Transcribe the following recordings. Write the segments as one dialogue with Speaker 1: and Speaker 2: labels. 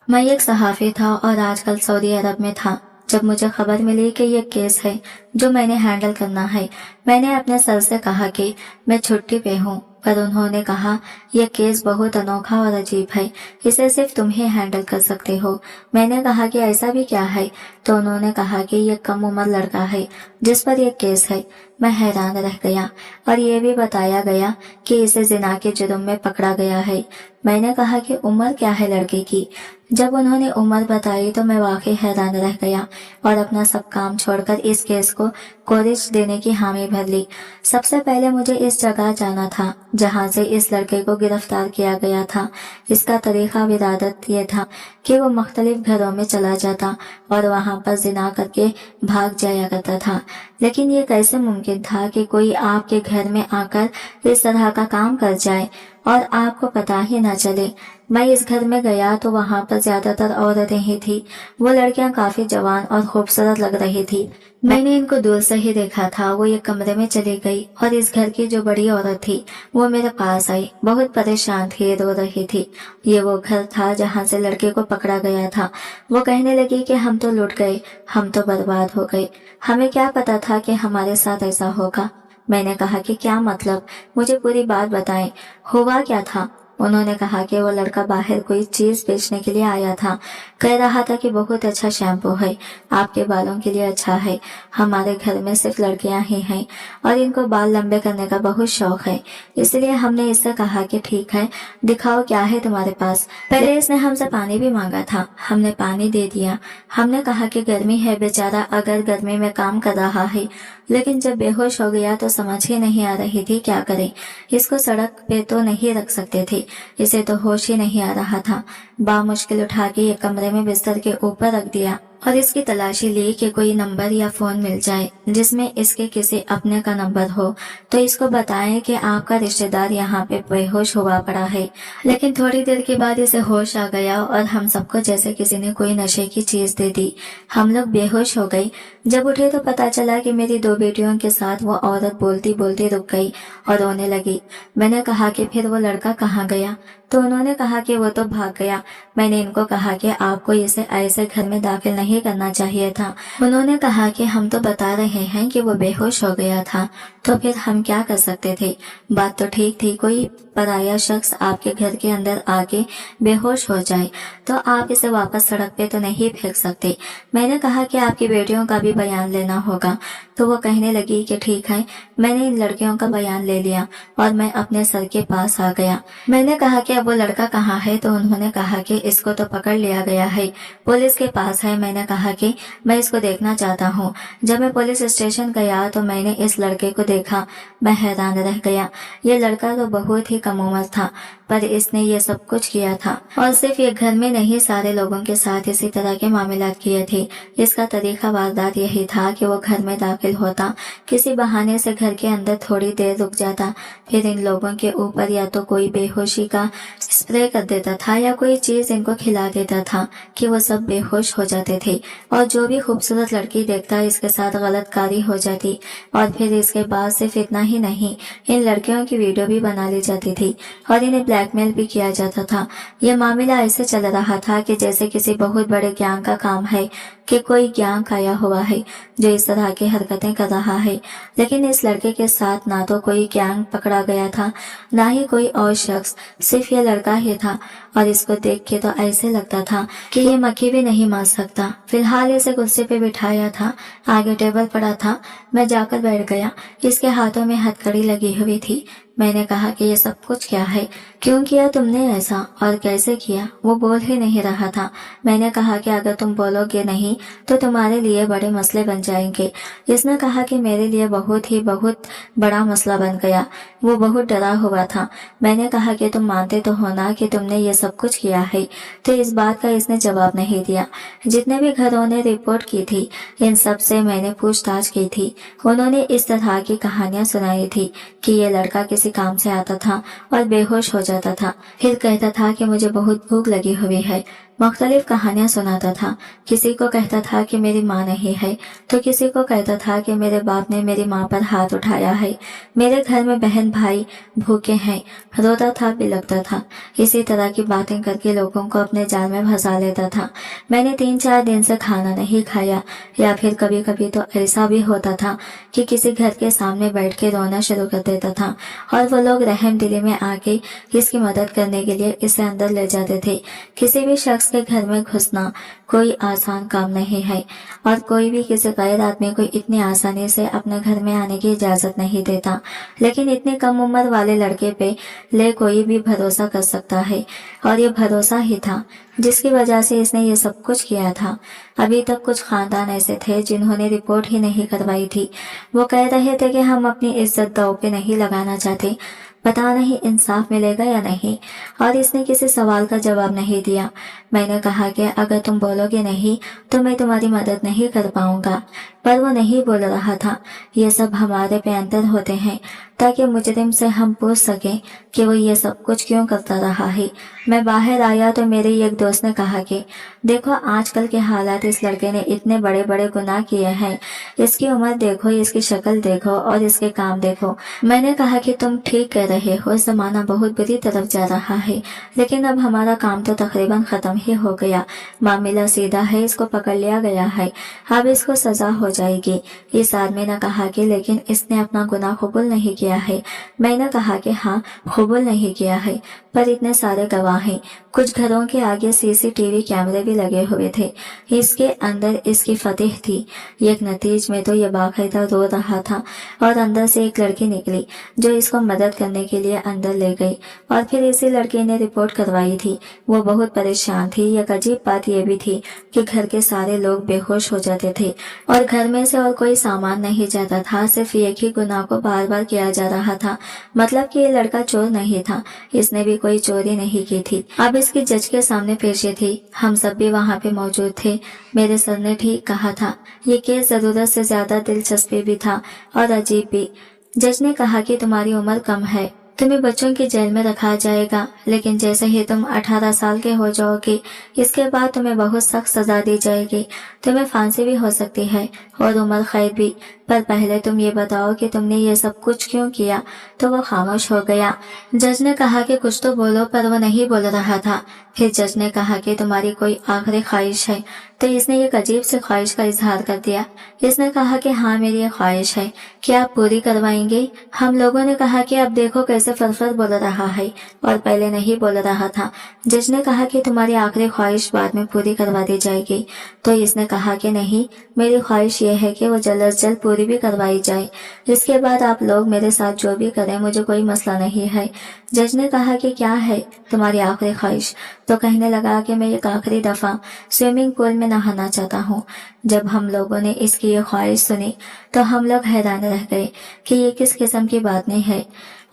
Speaker 1: मैं एक सहाफ़ी था और आजकल सऊदी अरब में था जब मुझे खबर मिली कि ये केस है जो मैंने हैंडल करना है। मैंने अपने सर से कहा कि मैं छुट्टी पे हूँ, पर उन्होंने कहा यह केस बहुत अनोखा और अजीब है, इसे सिर्फ तुम ही हैंडल कर सकते हो। मैंने कहा कि ऐसा भी क्या है, तो उन्होंने कहा कि ये कम उम्र लड़का है जिस पर यह केस है। मैं हैरान रह गया और ये भी बताया गया कि इसे जिना के जुर्म में पकड़ा गया है। मैंने कहा कि उम्र क्या है लड़के की। जब उन्होंने उम्र बताई तो मैं वाकई हैरान रह गया और अपना सब काम छोड़कर इस केस को कोरिज देने की हामी भर ली। सबसे पहले मुझे इस जगह जाना था जहां से इस लड़के को गिरफ्तार किया गया था। इसका तरीका विरादत ये था कि वो मुख्तलिफ घरों में चला जाता और वहां पर जिना करके भाग जाया करता था। लेकिन ये कैसे मुमकिन था कि कोई आपके घर में आकर इस तरह का काम कर जाए और आपको पता ही न चले। मैं इस घर में गया तो वहां पर ज्यादातर औरतें ही थी। वो लड़कियां काफी जवान और खूबसूरत लग रही थी। मैंने इनको दूर से ही देखा था। वो एक कमरे में चली गई और इस घर की जो बड़ी औरत थी वो मेरे पास आई। बहुत परेशान थी, रो रही थी। ये वो घर था जहाँ से लड़के को पकड़ा गया था। वो कहने लगी कि हम तो लुट गए, हम तो बर्बाद हो गए, हमें क्या पता था कि हमारे साथ ऐसा होगा। मैंने कहा कि क्या मतलब, मुझे पूरी बात बताएं, हुआ क्या था। उन्होंने कहा कि वो लड़का बाहर कोई चीज बेचने के लिए आया था। कह रहा था कि बहुत अच्छा शैम्पू है, आपके बालों के लिए अच्छा है। हमारे घर में सिर्फ लड़कियां ही हैं और इनको बाल लंबे करने का बहुत शौक है, इसलिए हमने इससे कहा कि ठीक है, दिखाओ क्या है तुम्हारे पास। पहले इसने हमसे पानी भी मांगा था, हमने पानी दे दिया। हमने कहा कि गर्मी है बेचारा, अगर गर्मी में काम कर रहा है। लेकिन जब बेहोश हो गया तो समझ ही नहीं आ रही थी क्या करे। इसको सड़क पे तो नहीं रख सकते थे, इसे तो होश ही नहीं आ रहा था। बामुश्किल उठा के एक कमरे में बिस्तर के ऊपर रख दिया और इसकी तलाशी ली कि कोई नंबर या फोन मिल जाए जिसमें इसके किसी अपने का नंबर हो, तो इसको बताएं कि आपका रिश्तेदार यहाँ पे बेहोश हुआ पड़ा है। लेकिन थोड़ी देर के बाद इसे होश आ गया और हम सबको जैसे किसी ने कोई नशे की चीज दे दी। हम लोग बेहोश हो गए। जब उठे तो पता चला कि मेरी दो बेटियों के साथ वो औरत बोलती बोलती रुक गई और रोने लगी। मैंने कहा कि फिर वो लड़का कहाँ गया, तो उन्होंने कहा कि वो तो भाग गया। मैंने इनको कहा कि आपको इसे ऐसे घर में दाखिल नहीं करना चाहिए था। उन्होंने कहा कि हम तो बता रहे हैं कि वो बेहोश हो गया था, तो फिर हम क्या कर सकते थे। बात तो ठीक थी, कोई पराया शख्स आपके घर के अंदर आके बेहोश हो जाए तो आप इसे वापस सड़क पे तो नहीं फेंक सकते। मैंने कहा कि आपकी बेटियों का भी बयान लेना होगा, तो वो कहने लगी कि ठीक है। मैंने इन लड़कियों का बयान ले लिया और मैं अपने सर के पास आ गया। मैंने कहा कि अब वो लड़का कहाँ है, तो उन्होंने कहा कि इसको तो पकड़ लिया गया है, पुलिस के पास है। मैंने कहा कि मैं इसको देखना चाहता हूँ। जब मैं पुलिस स्टेशन गया तो मैंने इस लड़के को देखा। मैं हैरान रह गया। ये लड़का तो बहुत ही कम उम्र था, पर इसने ये सब कुछ किया था और सिर्फ ये घर में नहीं सारे लोगों के साथ इसी तरह के मामलात किए थे। इसका तरीका वारदात यही था कि वो घर में दाखिल होता, किसी बहाने से घर के अंदर थोड़ी देर रुक जाता, फिर इन लोगों के ऊपर या तो कोई बेहोशी का स्प्रे कर देता था या कोई चीज इनको खिला देता था कि वो सब बेहोश हो जाते थे। और जो भी खूबसूरत लड़की देखता इसके साथ गलतकारी हो जाती। और फिर इसके बाद सिर्फ इतना ही नहीं, इन लड़कियों की वीडियो भी बना ली जाती थी और इन्हें ब्लैकमेल भी किया जाता था। यह मामला ऐसे चल रहा था कि जैसे किसी बहुत बड़े गैंग का काम है, कि कोई गैंग आया हुआ है जो इस तरह की हरकतें कर रहा है। लेकिन इस लड़के के साथ ना तो कोई गैंग पकड़ा गया था, ना ही कोई और शख्स, सिर्फ ये लड़का ही था। और इसको देख के तो ऐसे लगता था कि ये मक्खी भी नहीं मार सकता। फिलहाल इसे कुर्सी पे बिठाया था, आगे टेबल पड़ा था। मैं जाकर बैठ गया। इसके हाथों में हथकड़ी लगी हुई थी। मैंने कहा कि ये सब कुछ क्या है, क्यों किया तुमने ऐसा और कैसे किया। वो बोल ही नहीं रहा था। मैंने कहा कि अगर तुम बोलोगे नहीं तो तुम्हारे लिए बड़े मसले बन जाएंगे। इसने कहा कि मेरे लिए बहुत बड़ा मसला बन गया। वो बहुत डरा हुआ था। मैंने कहा कि तुम मानते तो हो ना कि तुमने ये सब कुछ किया है, तो इस बात का इसने जवाब नहीं दिया। जितने भी घरों ने रिपोर्ट की थी इन सब से मैंने पूछताछ की थी। उन्होंने इस तरह की कहानियां सुनाई थी कि ये लड़का किसी काम से आता था और बेहोश हो जाता था, फिर कहता था कि मुझे बहुत भूख लगी हुई है। मुख्तलिफ कहानियां सुनाता था। किसी को कहता था कि मेरी माँ नहीं है, तो किसी को कहता था कि मेरे बाप ने मेरी माँ पर हाथ उठाया है, मेरे घर में बहन भाई भूखे हैं। रोता था, बिलखता था। इसी तरह की बातें करके लोगों को अपने जाल में फंसा लेता था। मैंने 3-4 दिन से खाना नहीं खाया, या फिर कभी कभी तो ऐसा भी होता था कि किसी घर के सामने बैठ के रोना शुरू कर देता था और वो लोग रहम दिली में आके इसकी मदद करने के लिए इसे अंदर ले जाते थे। किसी भी शख्स के घर में घुसना कोई आसान काम नहीं है और कोई भी किसी गैर आदमी को इतनी आसानी से अपने घर में आने की इजाजत नहीं देता, लेकिन इतनी कम उम्र वाले लड़के पे ले कोई भी भरोसा कर सकता है, और ये भरोसा ही था जिसकी वजह से इसने ये सब कुछ किया था। अभी तक कुछ खानदान ऐसे थे जिन्होंने रिपोर्ट ही नहीं करवाई थी। वो कह रहे थे कि हम अपनी इज्जत दांव पे नहीं लगाना चाहते, पता नहीं इंसाफ मिलेगा या नहीं, और इसने किसी सवाल का जवाब नहीं दिया। मैंने कहा कि अगर तुम बोलोगे नहीं तो मैं तुम्हारी मदद नहीं कर पाऊंगा, पर वो नहीं बोल रहा था। ये सब हमारे पे अंतर होते हैं ताकि मुजरिम से हम पूछ सकें कि वो ये सब कुछ क्यों करता रहा है। मैं बाहर आया तो मेरे एक दोस्त ने कहा कि देखो आजकल के हालात, इस लड़के ने इतने बड़े बड़े गुनाह किए हैं, इसकी उम्र देखो, इसकी शक्ल देखो और इसके काम देखो। मैंने कहा कि तुम ठीक कह रहे हो, जमाना बहुत बुरी तरफ जा रहा है, लेकिन अब हमारा काम तो तकरीबन खत्म ही हो गया। मामला सीधा है, इसको पकड़ लिया गया है, अब इसको सजा हो जाएगी। इस आदमी ने कहा कि लेकिन इसने अपना गुनाह कबूल नहीं किया है। मैंने कहा कि हाँ, कबूल नहीं किया है, पर इतने सारे गवाह हैं। कुछ घरों के आगे सीसीटीवी कैमरे भी लगे हुए थे। इसके अंदर इसकी फतेह थी। एक नतीज में तो ये बाकायदा रो रहा था और अंदर से एक लड़की निकली जो इसको मदद करने के लिए अंदर ले गई, और फिर इसी लड़की ने रिपोर्ट करवाई थी। वो बहुत परेशान थी। एक अजीब बात यह भी थी कि घर के सारे लोग बेहोश हो जाते थे और घर में से और कोई सामान नहीं जाता था। सिर्फ एक ही गुनाह को बार बार किया जा रहा था, मतलब कि ये लड़का चोर नहीं था, इसने भी कोई चोरी नहीं की थी। अब इसकी जज के सामने पेशी थी। हम सब भी वहाँ पे मौजूद थे। मेरे सर ने ठीक कहा था, ये केस जरूरत से ज्यादा दिलचस्पी भी था और अजीब भी। जज ने कहा कि तुम्हारी उम्र कम है, तुम्हें बच्चों की जेल में रखा जाएगा, लेकिन जैसे ही तुम 18 साल के हो जाओगे इसके बाद तुम्हें बहुत सख्त सजा दी जाएगी। तुम्हें फांसी भी हो सकती है और उम्र कैद भी, पर पहले तुम ये बताओ कि तुमने ये सब कुछ क्यों किया। तो वो खामोश हो गया। जज ने कहा कि कुछ तो बोलो, पर वो नहीं बोल रहा था। फिर जज ने कहा कि तुम्हारी कोई आखिरी ख्वाहिश है। तो इसने एक अजीब से ख्वाहिश का इजहार कर दिया। इसने कहा कि हाँ, मेरी एक ख्वाहिश है, क्या आप पूरी करवाएंगे। हम लोगों ने कहा कि अब देखो कैसे फरफर बोल रहा है और पहले नहीं बोल रहा था। जज ने कहा कि तुम्हारी आखिरी ख्वाहिश बाद में पूरी करवा दी जाएगी। तो इसने कहा कि नहीं, मेरी ख्वाहिश ये है कि वो जल्द से जल्द पूरी भी करवाई जाए। इसके बाद आप लोग मेरे साथ जो भी करें, मुझे कोई मसला नहीं है। जज ने कहा कि क्या है तुम्हारी आखिरी ख्वाहिश। तो कहने लगा कि मैं एक आखिरी दफा स्विमिंग पूल में नहाना चाहता हूँ। जब हम लोगों ने इसकी ये ख्वाहिश सुनी तो हम लोग हैरान रह गए कि ये किस किस्म की बात नहीं है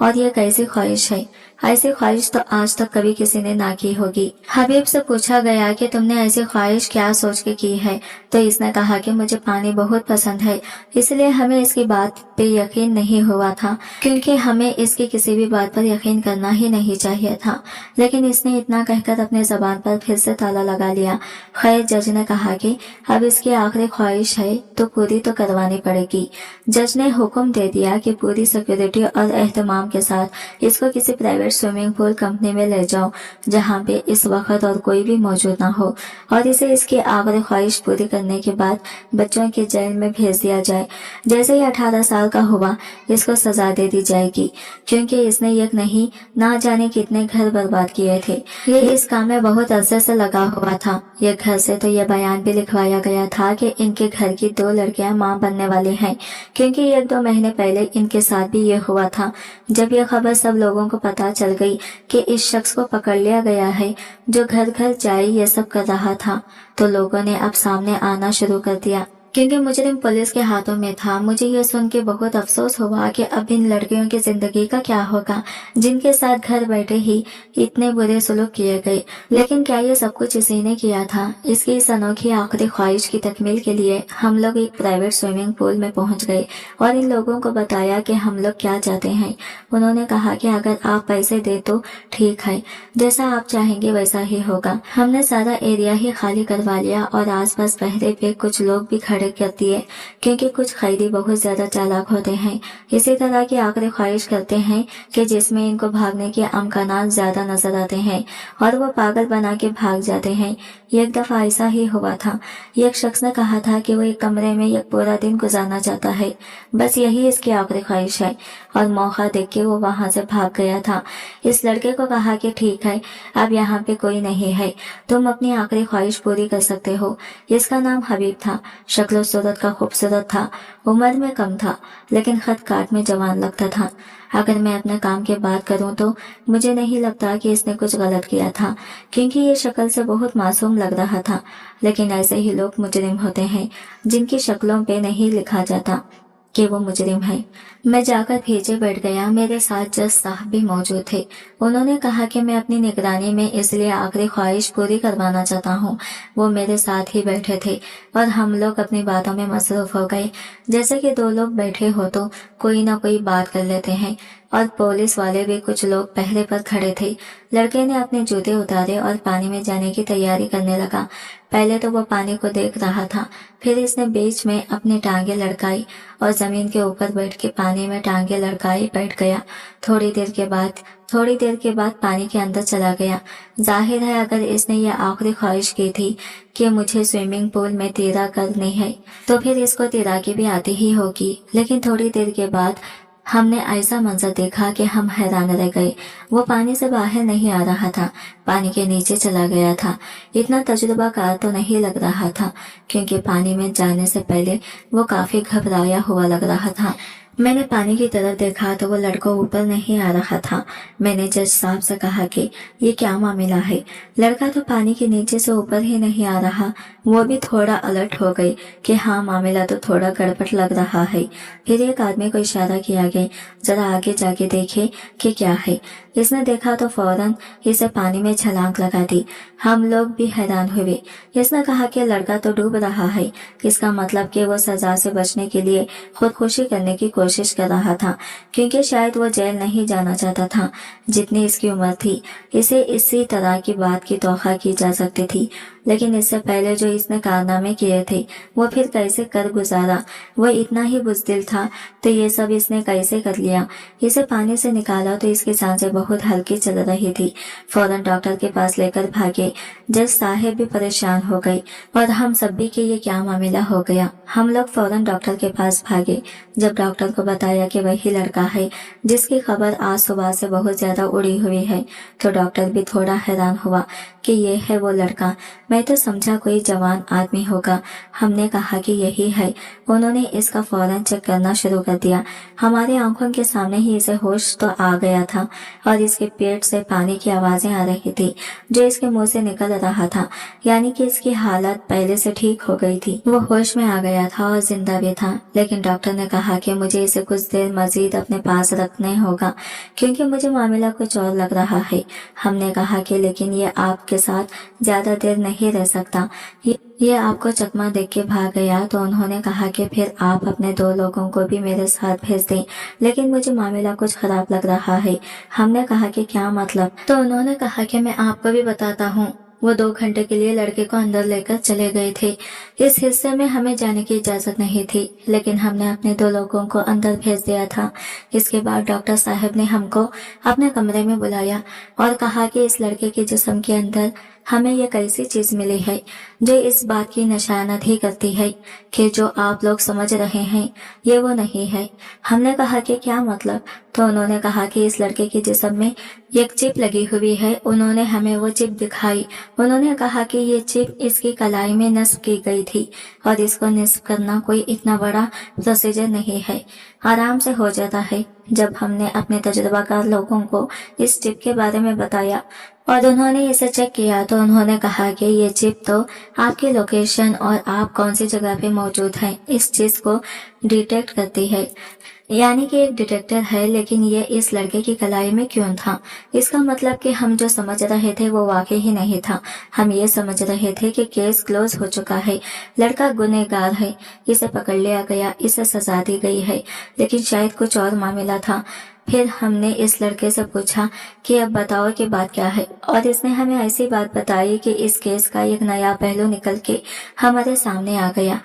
Speaker 1: और ये कैसी ख्वाहिश है। ऐसी ख्वाहिश तो आज तक कभी किसी ने ना की होगी। हबीब से पूछा गया कि तुमने ऐसी ख्वाहिश क्या सोच के की है। तो इसने कहा कि मुझे पानी बहुत पसंद है, इसलिए हमें इसकी बात पे यकीन नहीं हुआ था, क्योंकि हमें इसकी किसी भी बात पर यकीन करना ही नहीं चाहिए था। लेकिन इसने इतना कहकर अपने जबान पर फिर से ताला लगा लिया। खैर, जज ने कहा कि अब इसकी आखिरी ख्वाहिश है तो पूरी तो करवानी पड़ेगी। जज ने हुक्म दे दिया कि पूरी सिक्योरिटी और एहतमाम के साथ इसको किसी प्राइवेट स्विमिंग पूल कंपनी में ले जाओ जहां पे इस वक्त और कोई भी मौजूद ना हो, और इसे इसकी आखिरी ख्वाहिश पूरी करने के बाद बच्चों की जेल में भेज दिया जाए। जैसे ही 18 साल का हुआ इसको सजा दे दी जाएगी, क्योंकि इसने एक नहीं ना जाने कितने घर बर्बाद किए थे। ये इस काम में बहुत अरसे से लगा हुआ था। ये घर से तो ये बयान भी लिखवाया गया था कि इनके घर की 2 लड़कियां मां बनने वाली हैं, क्योंकि 1-2 महीने पहले इनके साथ भी ये हुआ था। जब यह खबर सब लोगों को पता चल गई कि इस शख्स को पकड़ लिया गया है जो घर घर जाए ये सब कर रहा था, तो लोगों ने अब सामने आना शुरू कर दिया क्योंकि मुजरिम पुलिस के हाथों में था। मुझे ये सुन के बहुत अफसोस हुआ कि अब इन लड़कियों की जिंदगी का क्या होगा जिनके साथ घर बैठे ही इतने बुरे सलूक किए गए। लेकिन क्या ये सब कुछ इसी ने किया था? इसकी इस अनोखी आखिरी ख्वाहिश की तकमील के लिए हम लोग एक प्राइवेट स्विमिंग पूल में पहुंच गए और इन लोगों को बताया कि हम लोग क्या चाहते हैं। उन्होंने कहा कि अगर आप पैसे दे तो ठीक है, जैसा आप चाहेंगे वैसा ही होगा। हमने सारा एरिया ही खाली करवा लिया और आसपास पहरे पे कुछ लोग भी खड़े कर दिए, क्योंकि कुछ खैदी बहुत ज्यादा चालाक होते हैं। इसी तरह की आखिरी ख्वाहिश करते हैं कि जिसमें इनको भागने के अमकानात ज्यादा नजर आते हैं और वो पागल बना के भाग जाते हैं। एक दफा ऐसा ही हुआ था। एक शख्स ने कहा था कि वो एक कमरे में एक पूरा दिन गुजारना चाहता है, बस यही इसकी आखिरी ख्वाहिश है, और मौका देख के वो वहां से भाग गया था। इस लड़के को कहा कि ठीक है, अब यहाँ पे कोई नहीं है, तुम अपनी आखिरी ख्वाहिश पूरी कर सकते हो। इसका नाम हबीब था। शक्ल सूरत का खूबसूरत था, उम्र में कम था, लेकिन खत काट में जवान लगता था। अगर मैं अपने काम की बात करूं तो मुझे नहीं लगता कि इसने कुछ गलत किया था, क्योंकि ये शक्ल से बहुत मासूम लग रहा था। लेकिन ऐसे ही लोग मुजरिम होते हैं जिनकी शक्लों पे नहीं लिखा जाता कि वो मुजरिम है। मैं जाकर पीछे बैठ गया। मेरे साथ जज साहब भी मौजूद थे। उन्होंने कहा कि मैं अपनी निगरानी में इसलिए आखिरी ख्वाहिश पूरी करवाना चाहता हूँ। वो मेरे साथ ही बैठे थे और हम लोग अपनी बातों में मसरूफ हो गए। जैसे कि दो लोग बैठे हो तो कोई ना कोई बात कर लेते हैं, और पुलिस वाले भी कुछ लोग पहरे पर खड़े थे। लड़के ने अपने जूते उतारे और पानी में जाने की तैयारी करने लगा। पहले तो वो पानी को देख रहा था, फिर इसने बीच में अपनी टांगे लड़काई और जमीन के ऊपर बैठ के पानी में टांगे लड़काई बैठ गया। थोड़ी देर के बाद पानी के अंदर चला गया। जाहिर है अगर इसने ये आखिरी ख्वाहिश की थी कि मुझे स्विमिंग पूल में तैरा करनी है, तो फिर इसको तैराकी भी आती ही होगी। लेकिन थोड़ी देर के बाद हमने ऐसा मंजर देखा कि हम हैरान रह गए। वो पानी से बाहर नहीं आ रहा था, पानी के नीचे चला गया था। इतना तजुर्बाकार तो नहीं लग रहा था, क्योंकि पानी में जाने से पहले वो काफी घबराया हुआ लग रहा था। मैंने पानी की तरफ देखा तो वो लड़का ऊपर नहीं आ रहा था। मैंने जज साहब से कहा कि ये क्या मामला है? लड़का तो पानी के नीचे से ऊपर ही नहीं आ रहा। वो भी थोड़ा अलर्ट हो गई कि हाँ, मामला तो थोड़ा गड़बड़ लग रहा है। फिर एक आदमी को इशारा किया गया, जरा आगे जाके देखे कि क्या है। इसने देखा तो फौरन इसे पानी में छलांग लगा दी। हम लोग भी हैरान हुए। इसने कहा कि लड़का तो डूब रहा है, इसका मतलब कि वो सजा से बचने के लिए खुदकुशी करने की कोशिश कर रहा था, क्योंकि शायद वो जेल नहीं जाना चाहता था। जितनी इसकी उम्र थी, इसे इसी तरह की बात की तौखा की जा सकती थी, लेकिन इससे पहले जो इसने कारनामे किए थे वो फिर कैसे कर गुजारा? वो इतना ही बुज़दिल था तो ये सब इसने कैसे कर लिया? इसे पानी से निकाला तो इसकी सांसें बहुत हल्की चल रही थी। फौरन डॉक्टर के पास लेकर भागे। जज साहब भी परेशान हो गई और हम सब भी कि ये क्या मामला हो गया। हम लोग फौरन डॉक्टर के पास भागे। जब डॉक्टर को बताया कि वही लड़का है जिसकी खबर आज सुबह से बहुत ज्यादा उड़ी हुई है, तो डॉक्टर भी थोड़ा हैरान हुआ कि ये है वो लड़का। मैं तो समझा कोई जवान आदमी होगा। हमने कहा कि यही है। उन्होंने इसका फौरन चेक करना शुरू कर दिया। हमारे आंखों के सामने ही इसे होश तो आ गया था और इसके पेट से पानी की आवाजें आ रही थी जो इसके मुंह से निकल रहा था, यानी कि इसकी हालत पहले से ठीक हो गई थी। वो होश में आ गया था और जिंदा भी था। लेकिन डॉक्टर ने कहा कि मुझे इसे कुछ देर मजीद अपने पास रखने होगा, क्योंकि मुझे मामला कुछ और लग रहा है। हमने कहा कि लेकिन ये आपके साथ ज्यादा देर नहीं रह सकता, ये आपको चकमा देख के भाग गया। तो उन्होंने कहा कि फिर आप अपने दो लोगों को भी मेरे साथ भेज दें, लेकिन मुझे मामला कुछ खराब लग रहा है। हमने कहा कि क्या मतलब? तो उन्होंने कहा कि मैं आपको भी बताता हूँ। वो 2 घंटे के लिए लड़के को अंदर लेकर चले गए थे। इस हिस्से में हमें जाने की इजाजत नहीं थी, लेकिन हमने अपने 2 लोगों को अंदर भेज दिया था। इसके बाद डॉक्टर साहब ने हमको अपने कमरे में बुलाया और कहा कि इस लड़के के जिस्म के अंदर हमें यह कैसी चीज मिली है जो इस बात की निशानदही करती है कि जो आप लोग समझ रहे हैं ये वो नहीं है। हमने कहा कि क्या मतलब? तो उन्होंने कहा कि इस लड़के के जिस्म में एक चिप लगी हुई है। उन्होंने हमें वो चिप दिखाई। उन्होंने कहा कि ये चिप इसकी कलाई में नस्ब की गई थी और इसको नस्ब करना कोई इतना बड़ा प्रोसीजर नहीं है, आराम से हो जाता है। जब हमने अपने तजुर्बाकार लोगों को इस चिप के बारे में बताया और उन्होंने इसे चेक किया तो उन्होंने कहा कि ये चिप तो आपकी लोकेशन और आप कौन सी जगह पे मौजूद हैं इस चीज को डिटेक्ट करती है। यानी कि एक डिटेक्टर है, लेकिन ये इस लड़के की कलाई में क्यों था? इसका मतलब कि हम जो समझ रहे थे वो वाकई ही नहीं था। हम ये समझ रहे थे कि केस क्लोज हो चुका है, लड़का गुनहगार है, इसे पकड़ लिया गया, इसे सजा दी गई है, लेकिन शायद कुछ और मामला था। फिर हमने इस लड़के से पूछा कि अब बताओ कि बात क्या है, और इसने हमें ऐसी बात बताई कि इस केस का एक नया पहलू निकल के हमारे सामने आ गया,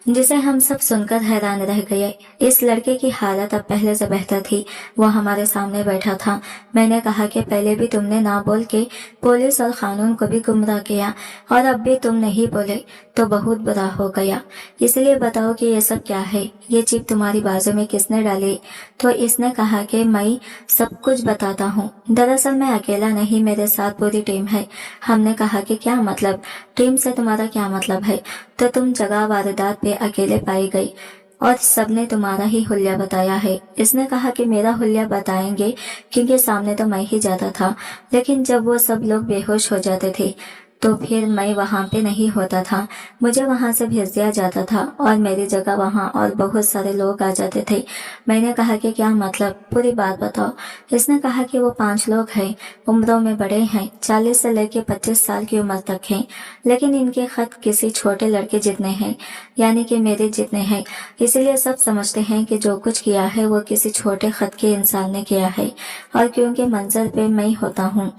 Speaker 1: जिसे हम सब सुनकर हैरान रह गए। इस लड़के की हालत अब पहले से बेहतर थी। वो हमारे सामने बैठा था। मैंने कहा कि पहले भी तुमने ना बोल के पुलिस और कानून को भी गुमराह किया, और अब भी तुम नहीं बोले तो बहुत बुरा हो गया। इसलिए बताओ कि ये सब क्या है? ये चिप तुम्हारी बाजू में किसने डाली? तो इसने कहा कि मैं सब कुछ बताता हूँ। दरअसल मैं अकेला नहीं, मेरे साथ पूरी टीम है। हमने कहा कि क्या मतलब? टीम से तुम्हारा क्या मतलब है? तो तुम जगह वारदात पे अकेले पाई गई और सबने तुम्हारा ही हुलिया बताया है। इसने कहा कि मेरा हुलिया बताएंगे क्योंकि सामने तो मैं ही जाता था, लेकिन जब वो सब लोग बेहोश हो जाते थे तो फिर मैं वहां पे नहीं होता था। मुझे वहां से भेज दिया जाता था और मेरी जगह वहां और बहुत सारे लोग आ जाते थे। मैंने कहा कि क्या मतलब? पूरी बात बताओ। इसने कहा कि वो 5 लोग हैं, उम्रों में बड़े हैं, 40 से लेकर 25 साल की उम्र तक हैं, लेकिन इनके खत किसी छोटे लड़के जितने हैं, यानी कि मेरे जितने हैं। इसलिए सब समझते हैं कि जो कुछ किया है वो किसी छोटे खत के इंसान ने किया है, और क्योंकि मंजर पे मैं होता हूँ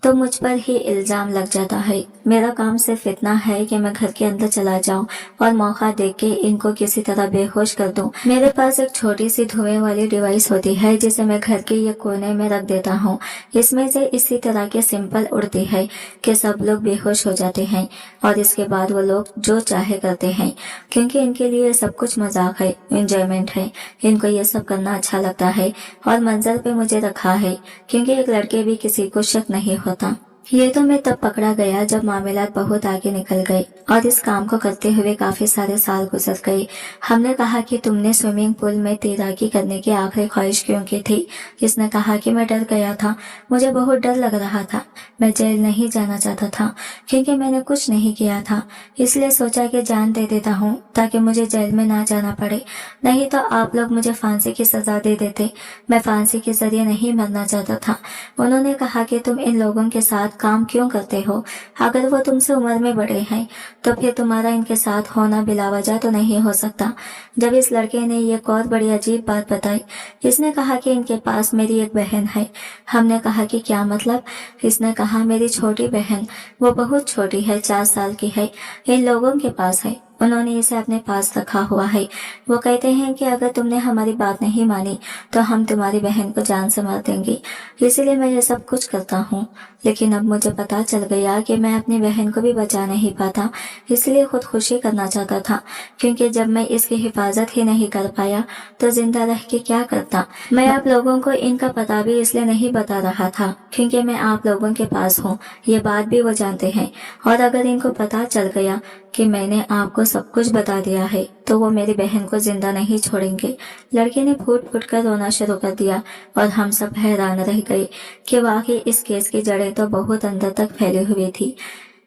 Speaker 1: तो मुझ पर ही इल्जाम लग जाता है। मेरा काम सिर्फ इतना है कि मैं घर के अंदर चला जाऊं और मौका देख के इनको किसी तरह बेहोश कर दूं। मेरे पास एक छोटी सी धुएं वाली डिवाइस होती है जिसे मैं घर के एक कोने में रख देता हूं। इसमें से इसी तरह के सिंपल उड़ती है कि सब लोग बेहोश हो जाते हैं और इसके बाद वो लोग जो चाहे करते हैं, क्योंकि इनके लिए सब कुछ मजाक है, एंजॉयमेंट है। इनको ये सब करना अच्छा लगता है और मंजर पे मुझे रखा है क्योंकि एक लड़के भी किसी को शक नहीं होता। ये तो मैं तब पकड़ा गया जब मामलात बहुत आगे निकल गए और इस काम को करते हुए काफी सारे साल गुजर गए। हमने कहा कि तुमने स्विमिंग पूल में तैराकी करने की आखिरी ख्वाहिश क्यों की थी? इसने कहा कि मैं डर गया था, मुझे बहुत डर लग रहा था। मैं जेल नहीं जाना चाहता था क्योंकि मैंने कुछ नहीं किया था, इसलिए सोचा कि जान दे देता हूँ ताकि मुझे जेल में ना जाना पड़े, नहीं तो आप लोग मुझे फांसी की सजा दे देते। मैं फांसी के जरिए नहीं मरना चाहता था। उन्होंने कहा कि तुम इन लोगों के साथ काम क्यों करते हो? अगर वो तुमसे उम्र में बड़े हैं तो फिर तुम्हारा इनके साथ होना बिलावजह तो नहीं हो सकता। जब इस लड़के ने एक और बड़ी अजीब बात बताई, इसने कहा कि इनके पास मेरी एक बहन है। हमने कहा कि क्या मतलब? इसने कहा मेरी छोटी बहन, वो बहुत छोटी है, 4 साल की है, इन लोगों के पास है। उन्होंने इसे अपने पास रखा हुआ है। वो कहते हैं कि अगर तुमने हमारी बात नहीं मानी तो हम तुम्हारी बहन को जान से मार देंगे। इसीलिए मैं ये सब कुछ करता हूँ, लेकिन अब मुझे पता चल गया कि मैं अपनी बहन को भी बचा नहीं पाता, इसलिए खुदकुशी करना चाहता था, क्योंकि जब मैं इसकी हिफाजत ही नहीं कर पाया तो जिंदा रह के क्या करता। मैं आप लोगों को इनका पता भी इसलिए नहीं बता रहा था क्योंकि मैं आप लोगों के पास हूँ, ये बात भी वो जानते हैं, और अगर इनको पता चल गया कि मैंने आपको सब कुछ बता दिया है तो वो मेरी बहन को जिंदा नहीं छोड़ेंगे। लड़के ने फूट फूट कर रोना शुरू कर दिया और हम सब हैरान रह गए कि वाकई इस केस की जड़ें तो बहुत अंदर तक फैली हुई थी।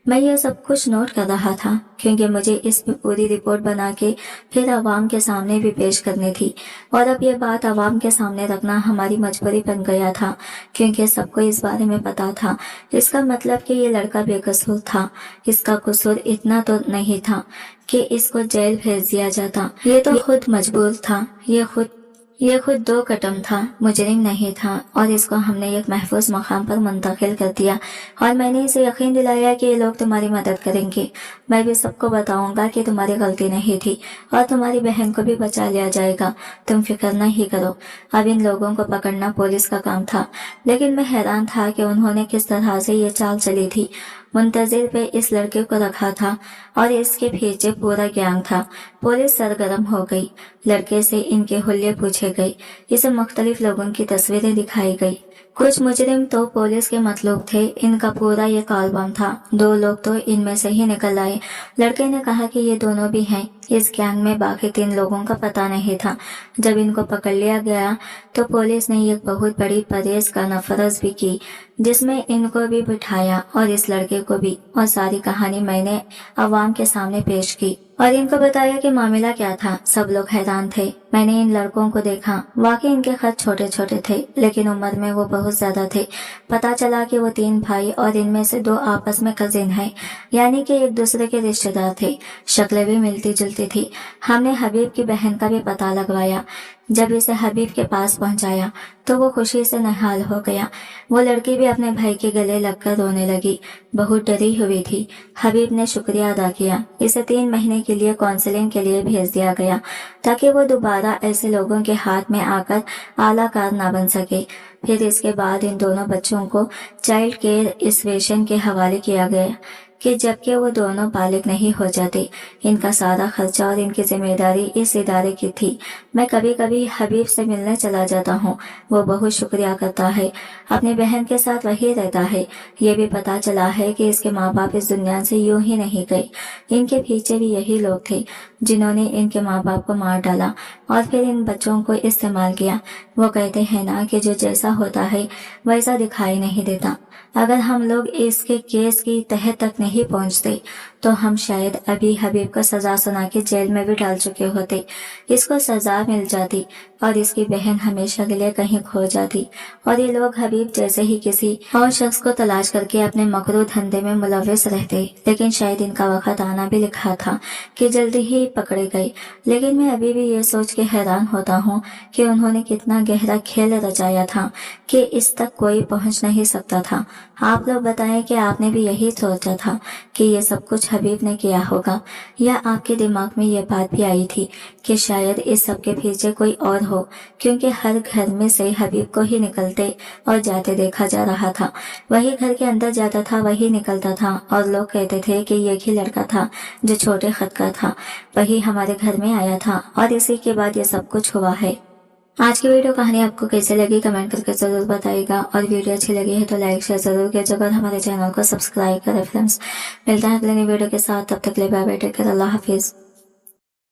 Speaker 1: मैं ये सब कुछ नोट कर रहा था क्योंकि मुझे इस पे पूरी रिपोर्ट बना के फिर आवाम के सामने भी पेश करनी थी, और अब ये बात आवाम के सामने रखना हमारी मजबूरी बन गया था क्योंकि सबको इस बारे में पता था। इसका मतलब कि ये लड़का बेकसूर था। इसका कसूर इतना तो नहीं था कि इसको जेल भेज दिया जाता। ये तो खुद मजबूर था, ये खुद 2 कदम था, मुजरिम नहीं था, और इसको हमने एक महफूज मकाम पर मुंतकिल कर दिया और मैंने इसे यकीन दिलाया कि ये लोग तुम्हारी मदद करेंगे। मैं भी सबको बताऊंगा कि तुम्हारी गलती नहीं थी और तुम्हारी बहन को भी बचा लिया जाएगा। तुम फिक्र नहीं करो। अब इन लोगों को पकड़ना पुलिस का काम था, लेकिन मैं हैरान था कि उन्होंने किस तरह से ये चाल चली थी। मुंतजिर पे इस लड़के को रखा था और इसके पीछे पूरा गैंग था। पुलिस सरगर्म हो गई। लड़के से इनके हुलिये पूछे गए, इसे मुख्तलिफ लोगों की तस्वीरें दिखाई गई। कुछ मुजरिम तो पुलिस के मतलूब थे, इनका पूरा ये कॉलबम था। 2 लोग तो इनमें से ही निकल आए। लड़के ने कहा कि ये दोनों भी हैं। इस गैंग में बाकी 3 लोगों का पता नहीं था। जब इनको पकड़ लिया गया तो पुलिस ने एक बहुत बड़ी परेश का नफरत भी की, जिसमें इनको भी बिठाया और इस लड़के को भी, और सारी कहानी मैंने अवाम के सामने पेश की और इनको बताया कि मामला क्या था। सब लोग हैरान थे। मैंने इन लड़कों को देखा, वाकई इनके खत छोटे छोटे थे, लेकिन उम्र में वो बहुत ज्यादा थे। पता चला कि वो 3 भाई और इनमें से 2 आपस में कजिन हैं, यानी कि एक दूसरे के रिश्तेदार थे। शक्लें भी मिलती जुलती थी। हमने हबीब की बहन का भी पता लगवाया। जब इसे हबीब के पास पहुंचाया तो वो खुशी से निहाल हो गया। वो लड़की भी अपने भाई के गले लगकर रोने लगी, बहुत डरी हुई थी। हबीब ने शुक्रिया अदा किया। इसे 3 महीने के लिए काउंसलिंग के लिए भेज दिया गया, ताकि वो दोबारा ऐसे लोगों के हाथ में आकर आलाकार ना बन सके। फिर इसके बाद इन दोनों बच्चों को चाइल्ड केयर एसोसिएशन के हवाले किया गया कि जबकि वो दोनों बालिग नहीं हो जाते, इनका सारा खर्चा और इनकी जिम्मेदारी इस इदारे की थी। मैं कभी कभी हबीब से मिलने चला जाता हूँ। वो बहुत शुक्रिया करता है। अपनी बहन के साथ वही रहता है। ये भी पता चला है कि इसके माँ बाप इस दुनिया से यूं ही नहीं गए। इनके पीछे भी यही लोग थे जिन्होंने इनके माँ बाप को मार डाला और फिर इन बच्चों को इस्तेमाल किया। वो कहते हैं ना कि जो जैसा होता है वैसा दिखाई नहीं देता। अगर हम लोग इसके केस की तह तक नहीं पहुंचते तो हम शायद अभी हबीब को सजा सुना के जेल में भी डाल चुके होते। इसको सजा मिल जाती और इसकी बहन हमेशा के लिए कहीं खो जाती और ये लोग हबीब जैसे ही किसी और शख्स को तलाश करके अपने मकरू धंधे में मुलव्विस रहते। लेकिन शायद इनका वक्त आना भी लिखा था कि जल्दी ही पकड़े गए। लेकिन मैं अभी भी ये सोच के हैरान होता हूँ कि उन्होंने कितना गहरा खेल रचाया था कि इस तक कोई पहुंच नहीं सकता था। आप लोग बताएं कि आपने भी यही सोचा था कि ये सब कुछ हबीब ने किया होगा, या आपके दिमाग में ये बात भी आई थी कि शायद इस सब के पीछे कोई और हो, क्योंकि हर घर में से हबीब को ही निकलते और जाते देखा जा रहा था। वही घर के अंदर जाता था, वही निकलता था और लोग कहते थे कि ये ही लड़का था जो छोटे खत का था, वही हमारे घर में आया था और इसी के बाद ये सब कुछ हुआ है। आज की वीडियो कहानी आपको कैसे लगी कमेंट करके जरूर बताइएगा, और वीडियो अच्छी लगी है तो लाइक शेयर जरूर कीजिएगा और हमारे चैनल को सब्सक्राइब करें फ्रेंड्स। मिलते हैं अगले नई वीडियो के साथ, तब तक के लिए बाय बाय, टेक केयर, अल्लाह हाफिज।